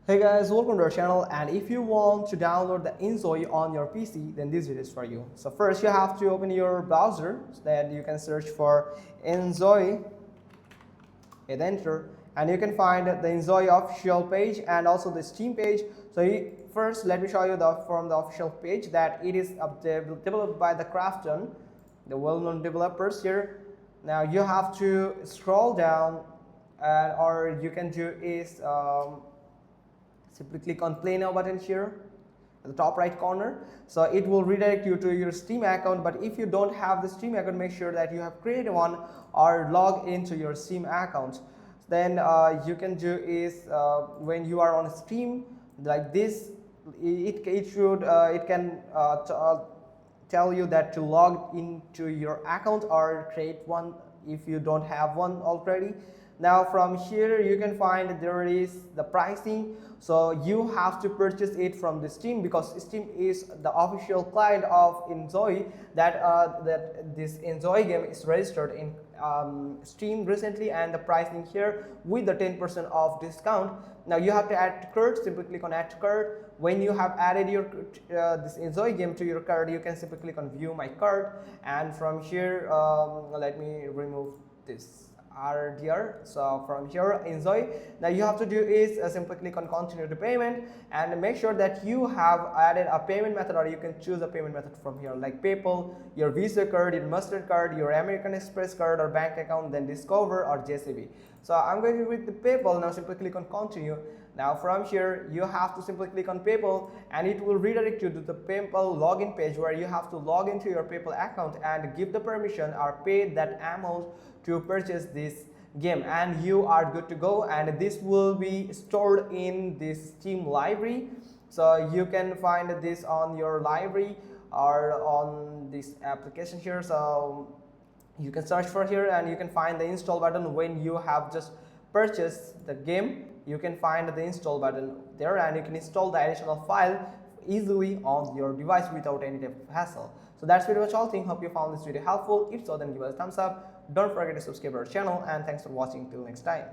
Hey guys, welcome to our channel, and if you want to download the Inzoi on your PC, then this video is for you. So first you have to open your browser, so that you can search for Inzoi, hit enter, and you can find the Inzoi official page and also the Steam page. So first let me show you from the official page that it is developed by the Crafton, the well-known developers here. Now you have to scroll down, or you can do is simply click on play now button here at the top right corner. So it will redirect you to your Steam account, but if you don't have the Steam account, make sure that you have created one or log into your Steam account. Then you can do is when you are on Steam like this, it can tell you that to log into your account or create one if you don't have one already. Now from here you can find there is the pricing, so you have to purchase it from the Steam, because Steam is the official client of Inzoi, that this Inzoi game is registered in Steam recently, and the pricing here with the 10% off discount. Now you have to add to cart. Simply click on add to cart. When you have added your this Inzoi game to your cart, you can simply click on view my cart, and from here let me remove this RDR. So from here Inzoi, now you have to do is simply click on continue to payment, and make sure that you have added a payment method, or you can choose a payment method from here like PayPal, your Visa card, your Master card, your American Express card or bank account, then Discover or JCB. So I'm going to with the PayPal. Now simply click on continue. Now from here you have to simply click on PayPal, and it will redirect you to the PayPal login page, where you have to log into your PayPal account and give the permission or pay that amount to purchase this game, and you are good to go. And this will be stored in this Steam library, so you can find this on your library or on this application here. So you can search for here and you can find the install button. When you have just purchased the game, you can find the install button there, and you can install the additional file easily on your device without any type of hassle. So that's pretty much all thing. Hope you found this video helpful. If so, then give us a thumbs up. Don't forget to subscribe our channel, and thanks for watching. Till next time.